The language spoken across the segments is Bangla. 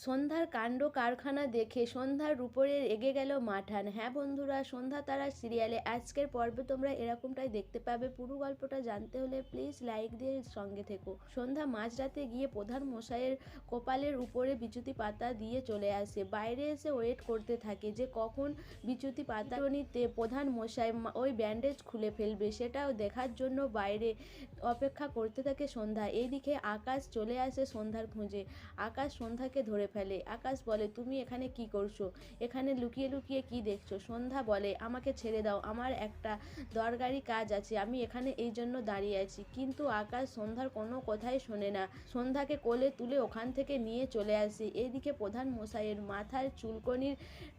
সন্ধ্যার কাণ্ড কারখানা দেখে সন্ধ্যার উপরে রেগে গেল মাঠান। হ্যাঁ বন্ধুরা, সন্ধ্যা তারা সিরিয়ালে আজকের পর্বে তোমরা এরকমটাই দেখতে পাবে। পুরো গল্পটা জানতে হলে প্লিজ লাইক দিয়ে সঙ্গে থেকো। সন্ধ্যা মাঝরাতে গিয়ে প্রধান মশাইয়ের কপালের উপরে বিচুতি পাতা দিয়ে চলে আসে। বাইরে এসে ওয়েট করতে থাকে যে কখন বিচুতি পাতা নিতে প্রধান মশাই ওই ব্যান্ডেজ খুলে ফেলবে, সেটাও দেখার জন্য বাইরে অপেক্ষা করতে থাকে সন্ধ্যা। এইদিকে আকাশ চলে আসে সন্ধ্যার খোঁজে। আকাশ সন্ধ্যাকে ধরে ফেলে। আকাশ বলে, তুমি এখানে কি করছো? এখানে লুকিয়ে লুকিয়ে কি দেখছো? সন্ধ্যা বলে, আমাকে ছেড়ে দাও, আমার একটা দরকারি কাজ আছে, আমি এখানে এই জন্য দাঁড়িয়ে আছি। কিন্তু আকাশ সন্ধ্যার কোনো কথাই শোনে না। সন্ধ্যাকে কোলে তুলে ওখান থেকে নিয়ে চলে আসে। এদিকে প্রধান মশাইয়ের মাথার চুলকনির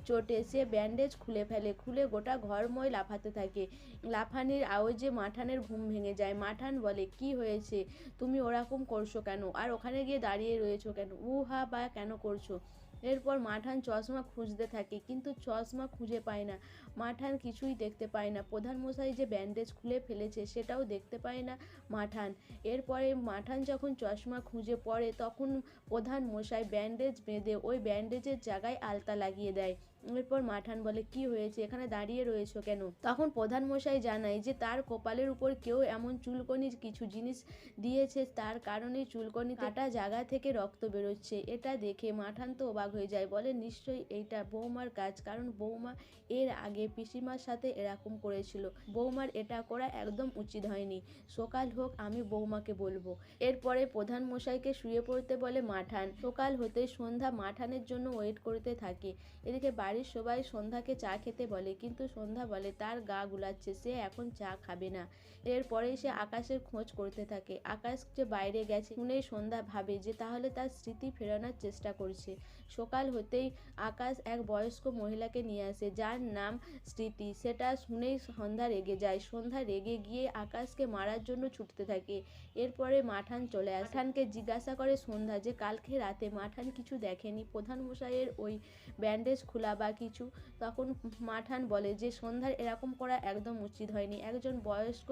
চোটে সে ব্যান্ডেজ খুলে ফেলে। খুলে গোটা ঘরময় লাফাতে থাকে। লাফানির আওয়াজে মাঠানের ঘুম ভেঙে যায়। মাঠান বলে, কি হয়েছে? তুমি ওরকম করছো কেন? আর ওখানে গিয়ে দাঁড়িয়ে রয়েছো কেন? উহা বা কেন করছো? এরপর মাঠান চশমা খুঁজতে থাকে, কিন্তু চশমা খুঁজে পায় না। মাঠান কিছুই দেখতে পায় না। প্রধান মশাই যে ব্যান্ডেজ খুলে ফেলেছে সেটাও দেখতে পায় না মাঠান। এরপরে মাঠান যখন চশমা খুঁজে পড়ে তখন প্রধান মশাই ব্যান্ডেজ বেঁধে ওই ব্যান্ডেজের জায়গায় আলতা লাগিয়ে দেয়। এরপর মাঠান বলে, কি হয়েছে? এখানে দাঁড়িয়ে রয়েছো কেন? তখন প্রধান মশাই জানায় যে তার কপালের উপর কেউ এমন চুলকনির কিছু জিনিস দিয়েছে, তার কারণে চুলকনি কাটা জায়গা থেকে রক্ত বেরোচ্ছে। এটা দেখে মাঠান তো অবাক হয়ে যায়। বলে, নিশ্চয়ই এইটা বৌমার কাজ, কারণ বৌমা এর আগে পিসিমার সাথে এরকম করেছিল। বৌমার এটা করা একদম উচিত হয়নি। সকাল হোক, আমি বৌমাকে বলবো। এরপরে প্রধান মশাইকে শুয়ে পড়তে বলে মাঠান। সকাল হতে সন্ধ্যা মাঠানের জন্য ওয়েট করতে থাকে। এদিকে বাড়ির সবাই সন্ধ্যাকে চা খেতে বলে, কিন্তু সন্ধ্যা বলে তার গা গুলাচ্ছে, সে এখন চা খাবে না। এরপরে সে আকাশের খোঁজ করতে থাকে। আকাশ যে বাইরে গেছে শুনেই সন্ধ্যা ভাবে যে তাহলে তার স্মৃতি ফেরানোর চেষ্টা করছে। সকাল হতেই আকাশ এক বয়স্ক মহিলাকে নিয়ে আসে, যার নাম স্মৃতি। সেটা শুনেই সন্ধ্যা রেগে যায়। সন্ধ্যা রেগে গিয়ে আকাশকে মারার জন্য ছুটতে থাকে। এরপরে মাঠান চলে আসে। মাঠানকে জিজ্ঞাসা করে সন্ধ্যা যে কালকে রাতে মাঠান কিছু দেখেনি, প্রধান মশাইয়ের ওই ব্যান্ডেজ খোলা বা কিছু। তখন মাঠান বলে যে সন্ধ্যার এরকম করা একদম উচিত হয়নি। একজন বয়স্ক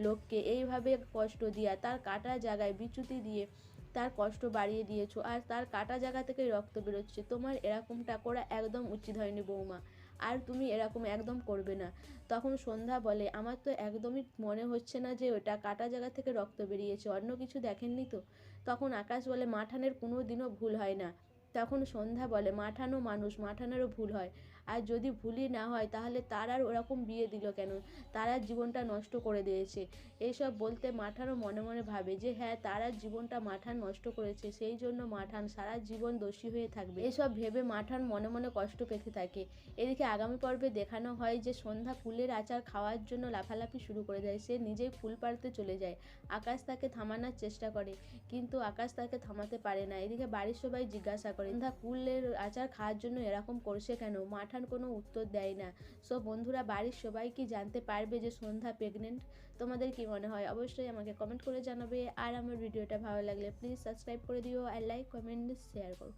লোককে এইভাবে কষ্ট দিয়া, তার কাটা জায়গায় বিচুতি দিয়ে তার কষ্ট বাড়িয়ে দিয়েছো, আর তার কাটা জায়গা থেকে রক্ত বেরোচ্ছে। তোমার এরকমটা করা একদম উচিত হয়নি বৌমা, আর তুমি এরকম একদম করবে না। তখন সন্ধ্যা বলে, আমার তো একদমই মনে হচ্ছে না যে ওটা কাটা জায়গা থেকে রক্ত বেরিয়েছে, অন্য কিছু দেখেননি তো? তখন আকাশ বলে, মাঠানের কোনো দিনও ভুল হয় না। তখন সন্ধ্যা বলে, মাঠানও মানুষ, মাঠানেরও ভুল হয়। আর যদি ভুলই না হয় তাহলে তার আর ওরকম বিয়ে দিল কেন? তার আর জীবনটা নষ্ট করে দিয়েছে। এইসব বলতে মাঠানও মনে মনে ভাবে যে হ্যাঁ, তার আর জীবনটা মাঠান নষ্ট করেছে, সেই জন্য মাঠান সারা জীবন দোষী হয়ে থাকবে। এসব ভেবে মাঠান মনে মনে কষ্ট পেতে থাকে। এদিকে আগামী পর্বে দেখানো হয় যে সন্ধ্যা কুলের আচার খাওয়ার জন্য লাফালাফি শুরু করে দেয়। সে নিজেই ফুল পাড়তে চলে যায়। আকাশ তাকে থামানোর চেষ্টা করে, কিন্তু আকাশ তাকে থামাতে পারে না। এদিকে বাড়ির সবাই জিজ্ঞাসা করে, সন্ধ্যা কুলের আচার খাওয়ার জন্য এরকম করছে কেন? মাঠান কোনো উত্তর দেয় না। সো বন্ধুরা, বাড়ির সবাই কি জানতে পারবে যে সন্ধ্যা প্রেগনেন্ট? তোমাদের কি মনে হয় অবশ্যই আমাকে কমেন্ট করে জানাবে। আর আমার ভিডিওটা ভালো লাগলে প্লিজ সাবস্ক্রাইব করে দিও, আর লাইক কমেন্ট শেয়ার করো।